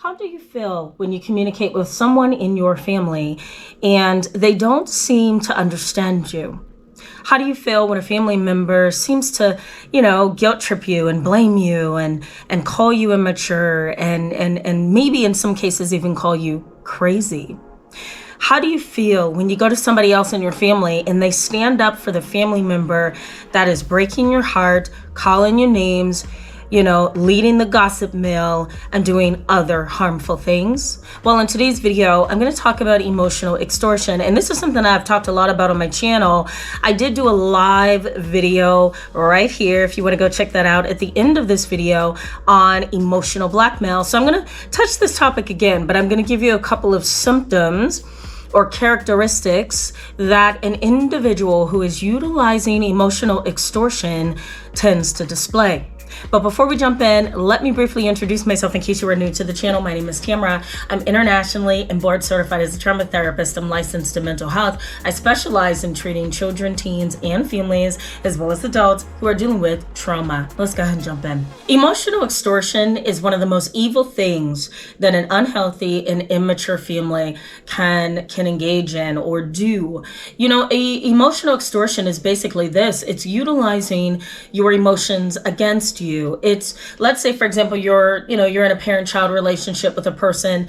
How do you feel when you communicate with someone in your family and they don't seem to understand you? How do you feel when a family member seems to, guilt trip you and blame you and call you immature and maybe in some cases even call you crazy? How do you feel when you go to somebody else in your family and they stand up for the family member that is breaking your heart, calling you names, leading the gossip mill and doing other harmful things? Well, in today's video, I'm going to talk about emotional extortion. And this is something I've talked a lot about on my channel. I did do a live video right here, if you want to go check that out at the end of this video, on emotional blackmail. So I'm going to touch this topic again, but I'm going to give you a couple of symptoms or characteristics that an individual who is utilizing emotional extortion tends to display. But before we jump in, let me briefly introduce myself in case you are new to the channel. My name is Tamara. I'm internationally and board certified as a trauma therapist. I'm licensed in mental health. I specialize in treating children, teens, and families, as well as adults who are dealing with trauma. Let's go ahead and jump in. Emotional extortion is one of the most evil things that an unhealthy and immature family can engage in or do. Emotional extortion is basically this. It's utilizing your emotions against you. It's, let's say, for example, you're in a parent-child relationship with a person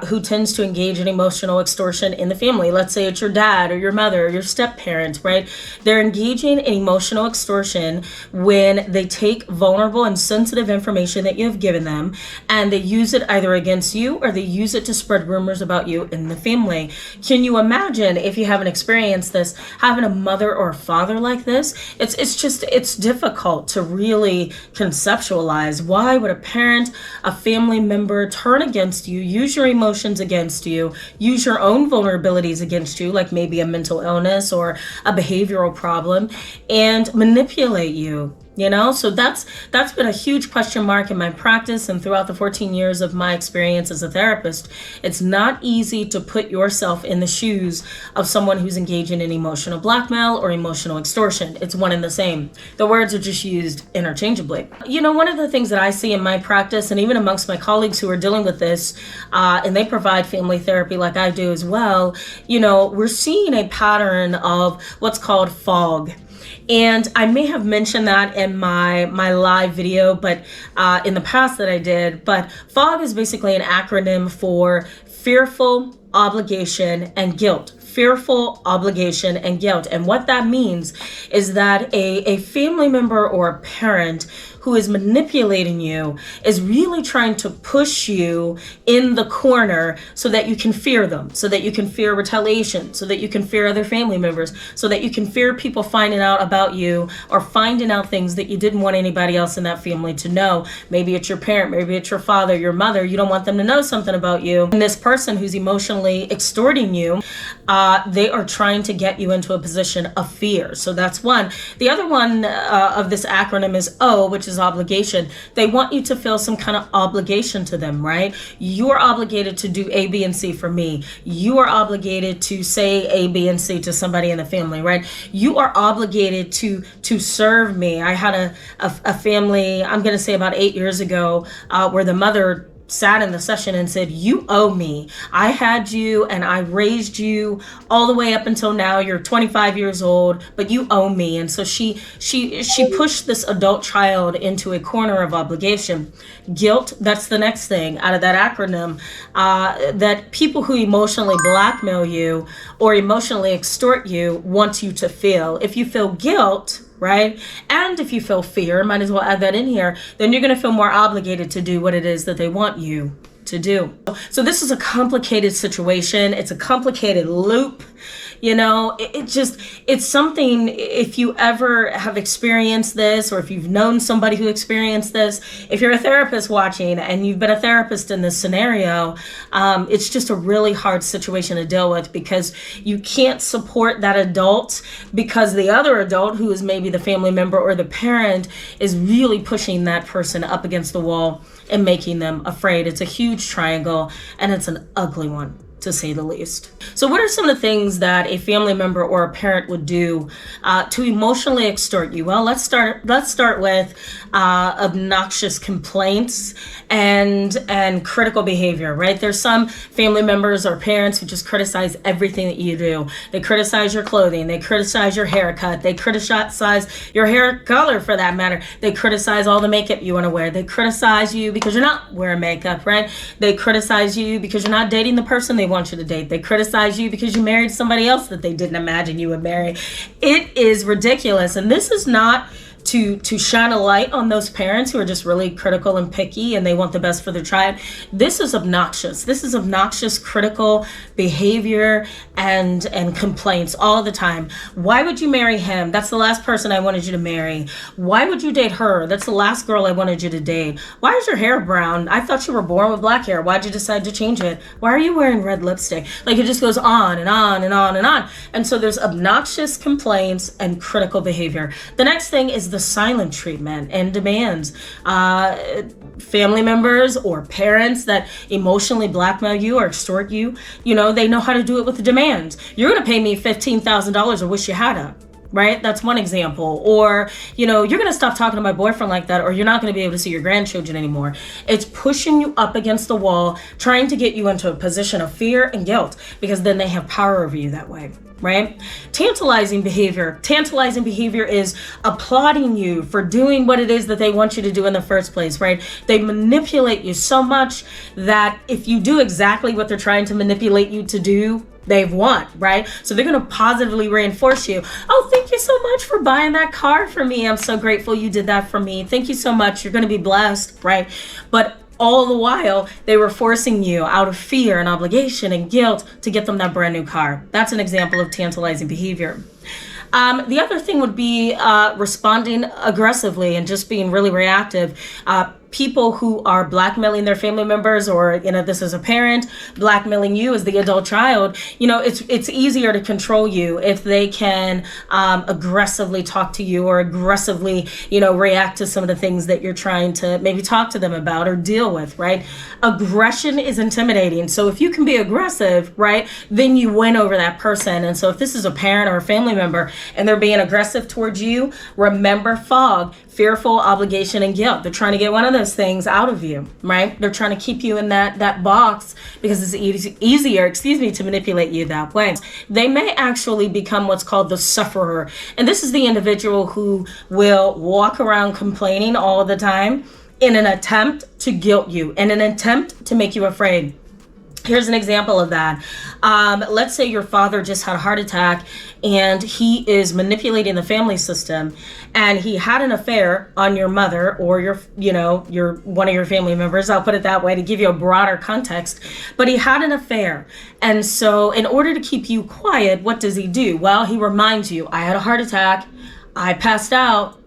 who tends to engage in emotional extortion in the family. Let's say it's your dad or your mother or your step-parent, right? They're engaging in emotional extortion when they take vulnerable and sensitive information that you have given them and they use it either against you or they use it to spread rumors about you in the family. Can you imagine, if you haven't experienced this, having a mother or a father like this? It's difficult to really conceptualize. Why would a parent, a family member turn against you, use your emotions against you, use your own vulnerabilities against you, like maybe a mental illness or a behavioral problem, and manipulate you? So that's been a huge question mark in my practice and throughout the 14 years of my experience as a therapist. It's not easy to put yourself in the shoes of someone who's engaging in emotional blackmail or emotional extortion. It's one and the same. The words are just used interchangeably. One of the things that I see in my practice and even amongst my colleagues who are dealing with this, and they provide family therapy like I do as well, we're seeing a pattern of what's called F.O.G. And I may have mentioned that in my live video, but in the past that I did. But F.O.G is basically an acronym for fearful, obligation, and guilt. Fearful, obligation, and guilt. And what that means is that a family member or a parent who is manipulating you is really trying to push you in the corner so that you can fear them, so that you can fear retaliation, so that you can fear other family members, so that you can fear people finding out about you or finding out things that you didn't want anybody else in that family to know. Maybe it's your parent, maybe it's your father, your mother. You don't want them to know something about you. And this person who's emotionally extorting you, they are trying to get you into a position of fear. So that's one. The other one of this acronym is O, which is obligation. They want you to feel some kind of obligation to them, right? You are obligated to do A, B, and C for me. You are obligated to say A, B, and C to somebody in the family, right? You are obligated to serve me. I had a family, I'm going to say about 8 years ago, where the mother sat in the session and said, "You owe me. I had you and I raised you all the way up until now. You're 25 years old, but you owe me." And so she pushed this adult child into a corner of obligation. Guilt, that's the next thing out of that acronym, that people who emotionally blackmail you or emotionally extort you want you to feel. If you feel guilt, right? And if you feel fear, might as well add that in here, then you're going to feel more obligated to do what it is that they want you to do. So this is a complicated situation. It's a complicated loop. It's something, if you ever have experienced this, or if you've known somebody who experienced this, if you're a therapist watching and you've been a therapist in this scenario, it's just a really hard situation to deal with because you can't support that adult because the other adult, who is maybe the family member or the parent, is really pushing that person up against the wall and making them afraid. It's a huge triangle and it's an ugly one to say the least. So what are some of the things that a family member or a parent would do to emotionally extort you? Well, let's start with obnoxious complaints and critical behavior, right? There's some family members or parents who just criticize everything that you do. They criticize your clothing, they criticize your haircut, they criticize your hair color for that matter. They criticize all the makeup you want to wear. They criticize you because you're not wearing makeup, right? They criticize you because you're not dating the person they want you to date. They criticize you because you married somebody else that they didn't imagine you would marry. It is ridiculous. And this is not to shine a light on those parents who are just really critical and picky and they want the best for their child. This is obnoxious. This is obnoxious, critical behavior and complaints all the time. Why would you marry him? That's the last person I wanted you to marry. Why would you date her? That's the last girl I wanted you to date. Why is your hair brown? I thought you were born with black hair. Why'd you decide to change it? Why are you wearing red lipstick? Like, it just goes on and on and on and on. And so there's obnoxious complaints and critical behavior. The next thing is the silent treatment and demands. Family members or parents that emotionally blackmail you or extort you, they know how to do it with the demands. You're going to pay me $15,000 or wish you had a. Right? That's one example. Or, you're going to stop talking to my boyfriend like that, or you're not going to be able to see your grandchildren anymore. It's pushing you up against the wall, trying to get you into a position of fear and guilt, because then they have power over you that way. Right? Tantalizing behavior. Tantalizing behavior is applauding you for doing what it is that they want you to do in the first place, right? They manipulate you so much that if you do exactly what they're trying to manipulate you to do, they've won, right? So they're going to positively reinforce you. Oh, thank you so much for buying that car for me. I'm so grateful you did that for me. Thank you so much. You're going to be blessed, right? But all the while, they were forcing you out of fear and obligation and guilt to get them that brand new car. That's an example of tantalizing behavior. The other thing would be responding aggressively and just being really reactive. People who are blackmailing their family members, or this is a parent blackmailing you as the adult child, it's easier to control you if they can aggressively talk to you or aggressively react to some of the things that you're trying to maybe talk to them about or deal with, right? Aggression is intimidating. So if you can be aggressive, right, then you win over that person. And so if this is a parent or a family member and they're being aggressive towards you, remember F.O.G, fearful, obligation, and guilt. They're trying to get one of those things out of you, right? They're trying to keep you in that box because it's easier to manipulate you that way. They may actually become what's called the sufferer. And this is the individual who will walk around complaining all the time in an attempt to guilt you, in an attempt to make you afraid. Here's an example of that. Let's say your father just had a heart attack and he is manipulating the family system, and he had an affair on your mother or your one of your family members. I'll put it that way to give you a broader context, but he had an affair. And so in order to keep you quiet, what does he do? Well, he reminds you, I had a heart attack, I passed out,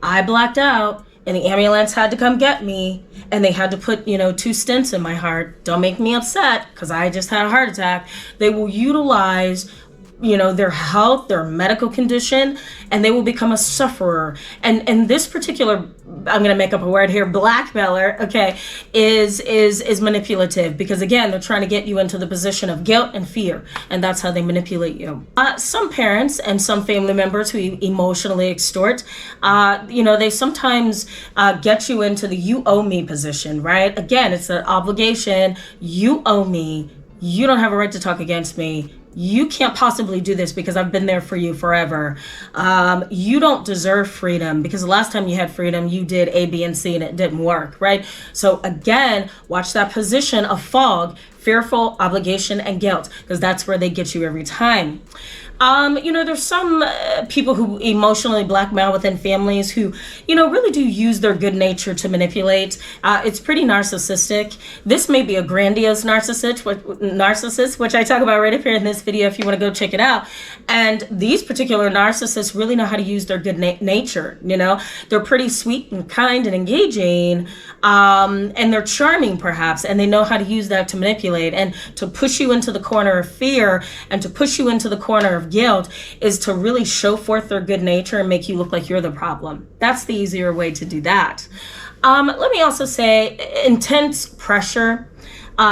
I blacked out, and the ambulance had to come get me, and they had to put, 2 stents in my heart. Don't make me upset because I just had a heart attack. They will utilize, their health, their medical condition, and they will become a sufferer. And this particular, I'm going to make up a word here, blackmailer, okay, is manipulative, because again, they're trying to get you into the position of guilt and fear, and that's how they manipulate you. Some parents and some family members who emotionally extort, they sometimes get you into the you owe me position, right? Again, it's an obligation. You owe me. You don't have a right to talk against me. You can't possibly do this because I've been there for you forever. You don't deserve freedom because the last time you had freedom, you did A, B, and C and it didn't work, right? So again, watch that position of F.O.G, fearful, obligation, and guilt, because that's where they get you every time. There's some people who emotionally blackmail within families who, really do use their good nature to manipulate. It's pretty narcissistic. This may be a grandiose narcissist, which I talk about right up here in this video if you want to go check it out. And these particular narcissists really know how to use their good nature. They're pretty sweet and kind and engaging, and they're charming perhaps, and they know how to use that to manipulate and to push you into the corner of fear and to push you into the corner of guilt, is to really show forth their good nature and make you look like you're the problem. That's the easier way to do that. Let me also say intense pressure.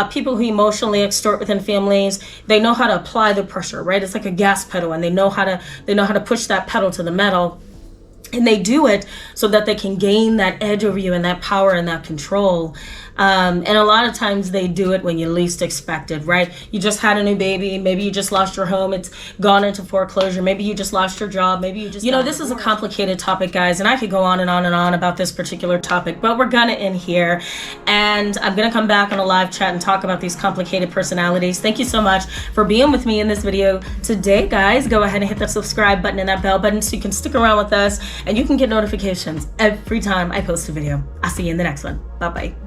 People who emotionally extort within families, they know how to apply the pressure, right? It's like a gas pedal, and they know how to push that pedal to the metal. And they do it so that they can gain that edge over you and that power and that control. And a lot of times they do it when you least expect it, right? You just had a new baby. Maybe you just lost your home. It's gone into foreclosure. Maybe you just lost your job. Maybe you just, this is a complicated topic, guys. And I could go on and on and on about this particular topic, but we're going to end here. And I'm going to come back on a live chat and talk about these complicated personalities. Thank you so much for being with me in this video today, guys. Go ahead and hit that subscribe button and that bell button so you can stick around with us and you can get notifications every time I post a video. I'll see you in the next one. Bye-bye.